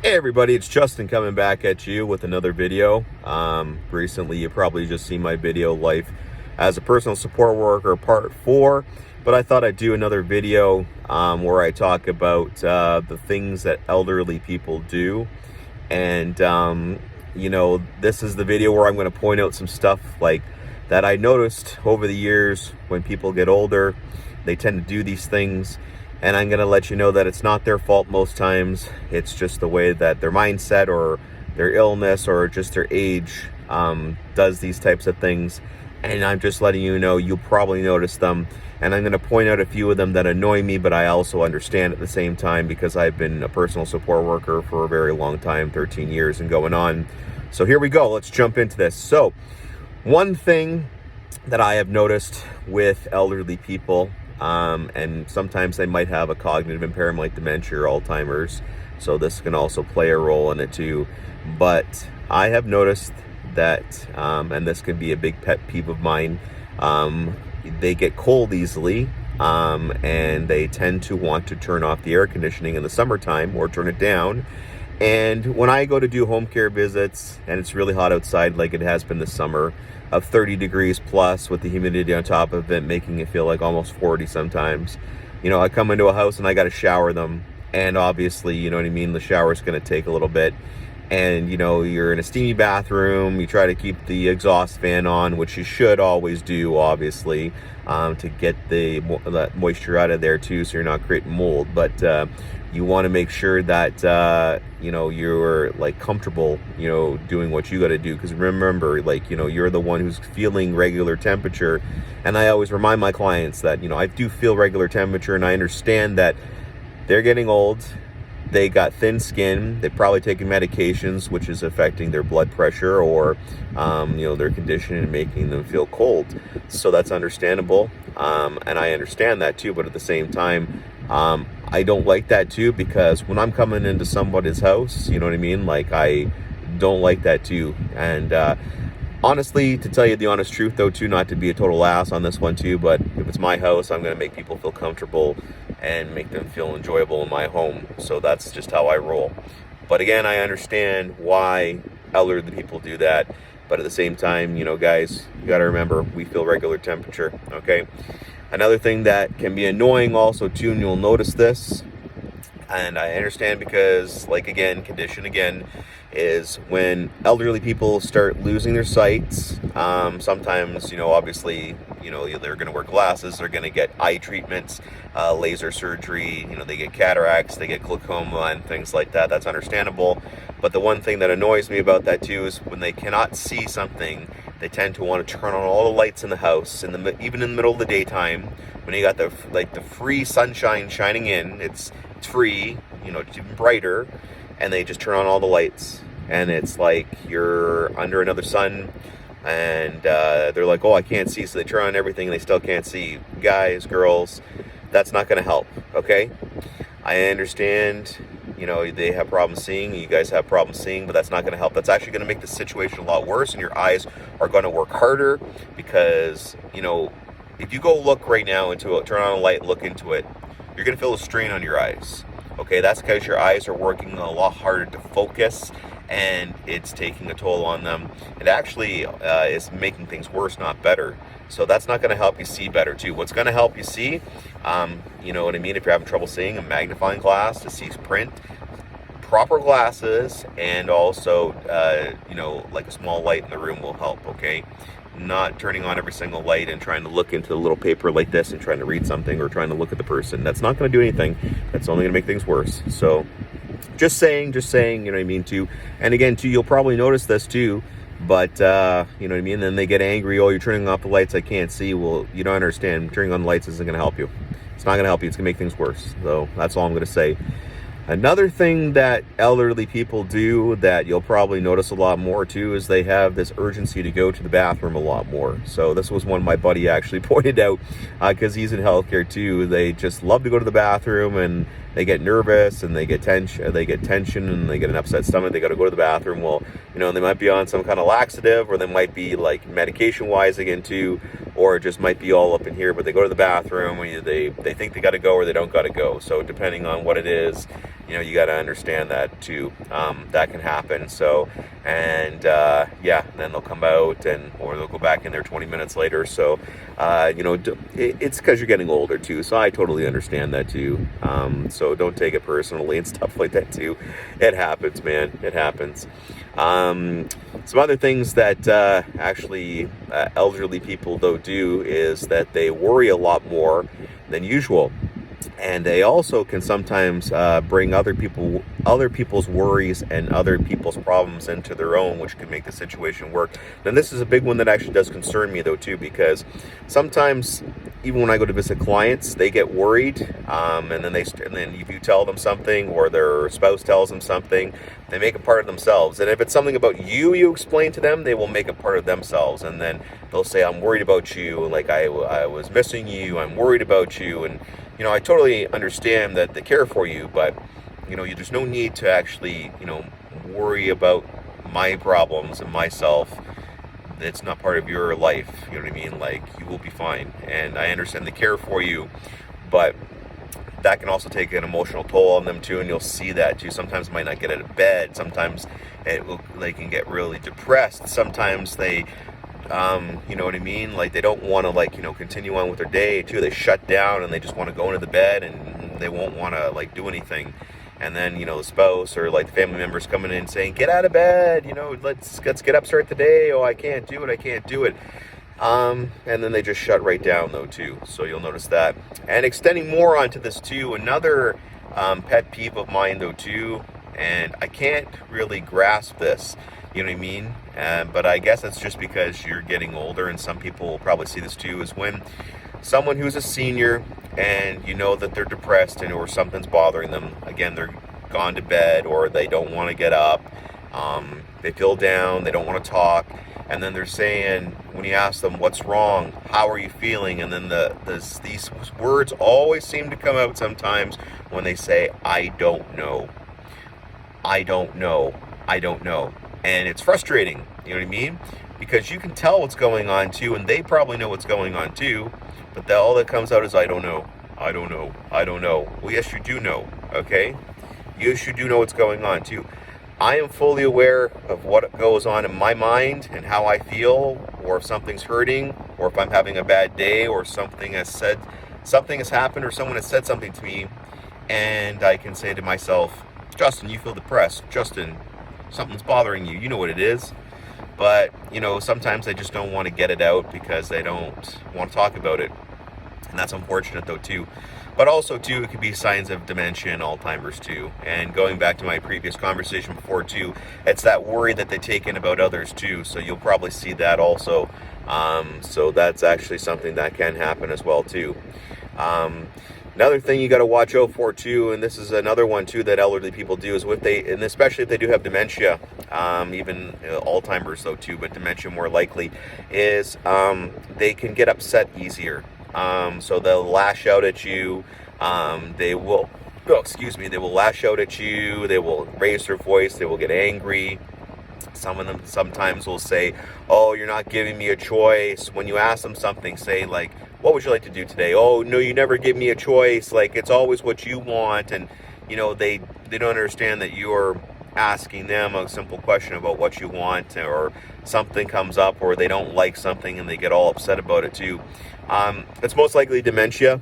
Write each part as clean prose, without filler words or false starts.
Hey everybody, it's Justin coming back at you with another video. Recently you probably just seen my video, Life as a Personal Support Worker Part 4, but I thought I'd do another video where I talk about the things that elderly people do. And this is the video where I'm going to point out some stuff like that I noticed over the years. When people get older, they tend to do these things. And I'm going to let you know that it's not their fault most times. It's just the way that their mindset or their illness or just their age does these types of things. And I'm just letting you know, you'll probably notice them. And I'm going to point out a few of them that annoy me, but I also understand at the same time because I've been a personal support worker for a very long time, 13 years and going on. So here we go. Let's jump into this. So one thing that I have noticed with elderly people, and sometimes they might have a cognitive impairment like dementia or Alzheimer's, so this can also play a role in it too. But I have noticed that, and this can be a big pet peeve of mine, they get cold easily, and they tend to want to turn off the air conditioning in the summertime or turn it down. And when I go to do home care visits and it's really hot outside like it has been this summer, of 30 degrees plus with the humidity on top of it making it feel like almost 40 sometimes, I come into a house and I got to shower them, and obviously, the shower's going to take a little bit, and you're in a steamy bathroom. You try to keep the exhaust fan on, which you should always do, obviously, to get that moisture out of there too, so you're not creating mold. But you want to make sure that you're like comfortable doing what you got to do, because remember, you're the one who's feeling regular temperature. And I always remind my clients that I do feel regular temperature, and I understand that they're getting old. They got thin skin. They're probably taking medications, which is affecting their blood pressure or, their condition and making them feel cold. So that's understandable. And I understand that too. But at the same time, I don't like that too, because when I'm coming into somebody's house, I don't like that too. And honestly, to tell you the honest truth though too, not to be a total ass on this one too, but if it's my house, I'm going to make people feel comfortable and make them feel enjoyable in my home. So that's just how I roll. But again, I understand why elderly people do that. But at the same time, guys, you got to remember, we feel regular temperature, okay? Another thing that can be annoying also too, and you'll notice this, and I understand because, condition again, is when elderly people start losing their sights. Sometimes, obviously, they're going to wear glasses, they're going to get eye treatments, laser surgery, they get cataracts, they get glaucoma and things like that. That's understandable. But the one thing that annoys me about that too is when they cannot see something, they tend to want to turn on all the lights in the house, even in the middle of the daytime, when you got the free sunshine shining in. It's free, it's even brighter, and they just turn on all the lights, and it's like you're under another sun. And they're like, oh, I can't see, so they turn on everything and they still can't see. Guys, girls, that's not going to help, okay? I understand, they have problems seeing, you guys have problems seeing, but that's not going to help. That's actually going to make the situation a lot worse, and your eyes are going to work harder, because, if you go look right now turn on a light and look into it, you're going to feel a strain on your eyes, okay? That's because your eyes are working a lot harder to focus, and it's taking a toll on them. It actually is making things worse, not better. So that's not going to help you see better too. What's going to help you see, if you're having trouble seeing, a magnifying glass to see print, proper glasses, and also like a small light in the room will help, okay? Not turning on every single light and trying to look into the little paper like this and trying to read something or trying to look at the person. That's not going to do anything. That's only going to make things worse. So just saying, too. And again, too, you'll probably notice this too, but, then they get angry, oh, you're turning off the lights, I can't see. Well, you don't understand. Turning on the lights isn't going to help you. It's not going to help you. It's going to make things worse. So that's all I'm going to say. Another thing that elderly people do that you'll probably notice a lot more too is they have this urgency to go to the bathroom a lot more. So this was one my buddy actually pointed out, because he's in healthcare too. They just love to go to the bathroom, and they get nervous and they get tension and they get an upset stomach. They got to go to the bathroom. Well, they might be on some kind of laxative, or they might be like medication wise again too, or it just might be all up in here, but they go to the bathroom and they think they got to go or they don't got to go. So depending on what it is, you got to understand that too. That can happen. So, and yeah, then they'll come out or they'll go back in there 20 minutes later. So, it's because you're getting older too. So I totally understand that too. So don't take it personally and stuff like that too. It happens, man. It happens. Some other things that actually elderly people though do is that they worry a lot more than usual. And they also can sometimes bring other people's worries and other people's problems into their own, which can make the situation work. And this is a big one that actually does concern me though too, because sometimes even when I go to visit clients, they get worried, and then if you tell them something or their spouse tells them something, they make it part of themselves. And if it's something about you explain to them, they will make it part of themselves. And then they'll say, "I'm worried about you. Like I was missing you. I'm worried about you." And I totally understand that they care for you, but, there's no need to actually, worry about my problems and myself. It's not part of your life. You know what I mean? Like, you will be fine. And I understand they care for you, but that can also take an emotional toll on them too, and you'll see that too. Sometimes they might not get out of bed. Sometimes they can get really depressed. Sometimes they you know what I mean? Like they don't want to continue on with their day too. They shut down and they just want to go into the bed and they won't want to do anything. And then, the spouse or the family members coming in saying, "Get out of bed, let's get up, start the day. Oh, I can't do it. And then they just shut right down though too. So you'll notice that. And extending more onto this too, another pet peeve of mine though too, and I can't really grasp this. You know what I mean? But I guess that's just because you're getting older, and some people will probably see this too, is when someone who's a senior and you know that they're depressed or something's bothering them. Again, they're gone to bed or they don't want to get up. They feel down. They don't want to talk. And then they're saying, when you ask them, "What's wrong? How are you feeling?" And then these words always seem to come out sometimes when they say, "I don't know. I don't know. I don't know." And it's frustrating, you know what I mean? Because you can tell what's going on too, and they probably know what's going on too, but all that comes out is, "I don't know, I don't know, I don't know." Well, yes, you do know, okay? Yes, you do know what's going on too. I am fully aware of what goes on in my mind and how I feel, or if something's hurting, or if I'm having a bad day, or something has happened, or someone has said something to me, and I can say to myself, "Justin, you feel depressed. Justin, something's bothering you. You know what it is." But, sometimes they just don't want to get it out because they don't want to talk about it. And that's unfortunate though too. But also too, it could be signs of dementia and Alzheimer's too. And going back to my previous conversation before too, it's that worry that they take in about others too. So you'll probably see that also. So that's actually something that can happen as well too. Another thing you got to watch out for too, and this is another one too that elderly people do, is and especially if they do have dementia, even Alzheimer's though too, but dementia more likely, is they can get upset easier. So they'll lash out at you. They will lash out at you. They will raise their voice. They will get angry. Some of them sometimes will say, "Oh, you're not giving me a choice." When you ask them something, say like, "What would you like to do today?" "Oh, no, you never give me a choice. Like, it's always what you want." And, they don't understand that you're asking them a simple question about what you want, or something comes up, or they don't like something and they get all upset about it too. It's most likely dementia.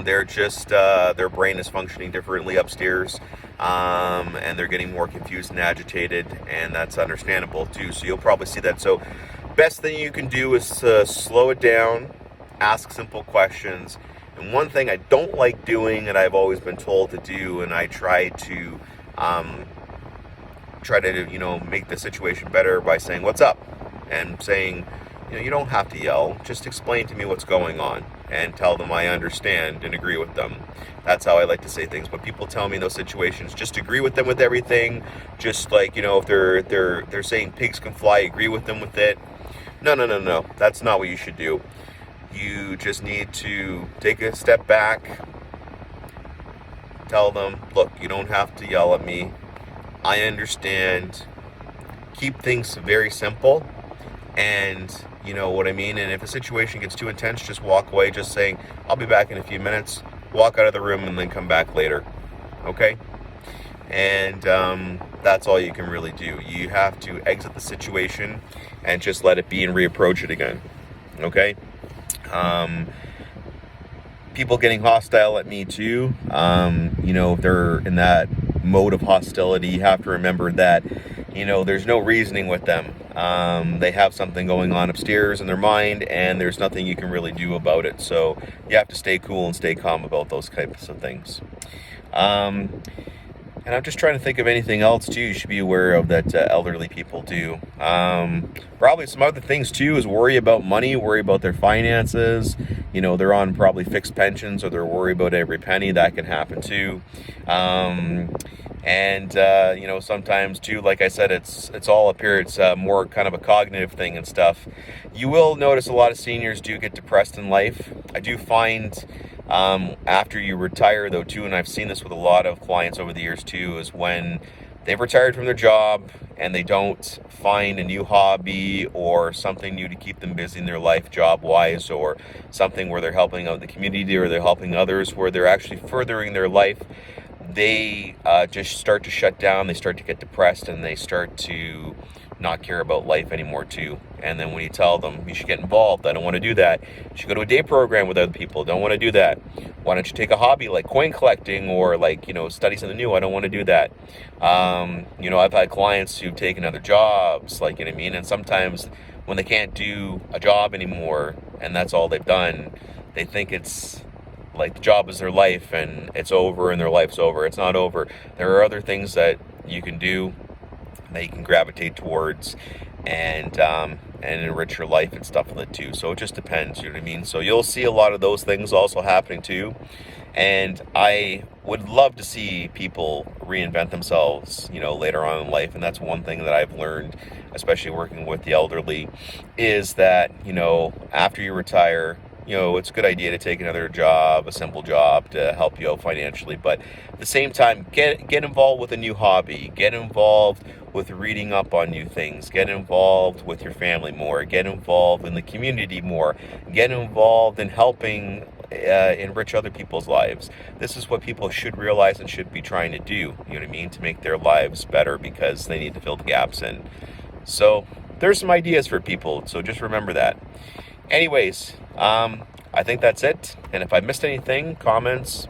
They're just, their brain is functioning differently upstairs. And they're getting more confused and agitated, and that's understandable too. So you'll probably see that. So best thing you can do is slow it down, ask simple questions. And one thing I don't like doing, and I've always been told to do, and I try to make the situation better by saying, "What's up?" and saying, you don't have to yell. Just explain to me what's going on and tell them I understand and agree with them. That's how I like to say things. But people tell me in those situations, just agree with them with everything. Just if they're saying pigs can fly, agree with them with it. No. That's not what you should do. You just need to take a step back. Tell them, "Look, you don't have to yell at me. I understand." Keep things very simple. And you know what I mean? And if a situation gets too intense, just walk away, just saying, "I'll be back in a few minutes." Walk out of the room and then come back later. okay? And that's all you can really do. You have to exit the situation and just let it be and reapproach it again, okay? People getting hostile at me too, you know, if they're in that mode of hostility, you have to remember that, you know, there's no reasoning with them. They have something going on upstairs in their mind, and there's nothing you can really do about it. So you have to stay cool and stay calm about those types of things. And I'm just trying to think of anything else too you should be aware of that elderly people do. Probably some other things too is worry about money, worry about their finances. You know, they're on probably fixed pensions, or they're worried about every penny. That can happen too. You know, sometimes too, like I said, it's all up here. It's more kind of a cognitive thing and stuff. You will notice a lot of seniors do get depressed in life. I do find after you retire though too, and I've seen this with a lot of clients over the years too, is when they've retired from their job and they don't find a new hobby or something new to keep them busy in their life job-wise, or something where they're helping out the community or they're helping others, where they're actually furthering their life, they just start to shut down, they start to get depressed, and they start to not care about life anymore too. And then when you tell them you should get involved, I don't want to do that. You should go to a day program with other people. Don't want to do that. Why don't you take a hobby like coin collecting, or like, you know, study something new? I don't want to do that. You know, I've had clients who've taken other jobs, like, you know what I mean? And sometimes when they can't do a job anymore and that's all they've done, they think it's like the job is their life and it's over and their life's over. It's not over. There are other things that you can do that you can gravitate towards and enrich your life and stuff like that too. So it just depends, you know what I mean? So you'll see a lot of those things also happening too. And I would love to see people reinvent themselves, you know, later on in life. And that's one thing that I've learned, especially working with the elderly, is that, you know, after you retire, you know, it's a good idea to take another job, a simple job to help you out financially. But at the same time, get involved with a new hobby. Get involved with reading up on new things. Get involved with your family more. Get involved in the community more. Get involved in helping enrich other people's lives. This is what people should realize and should be trying to do, you know what I mean, to make their lives better, because they need to fill the gaps in. So there's some ideas for people, so just remember that. Anyways, I think that's it. And if I missed anything, comments.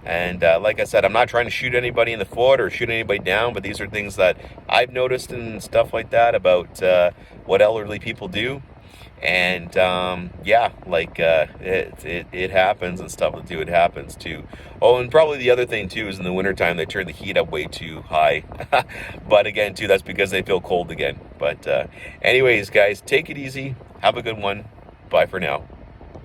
And like I said, I'm not trying to shoot anybody in the foot or shoot anybody down, but these are things that I've noticed and stuff like that about what elderly people do. And yeah, like it happens and stuff too. It happens too. Oh, and probably the other thing too is in the wintertime they turn the heat up way too high. But again too, that's because they feel cold again. But anyways, guys, take it easy. Have a good one. Bye for now.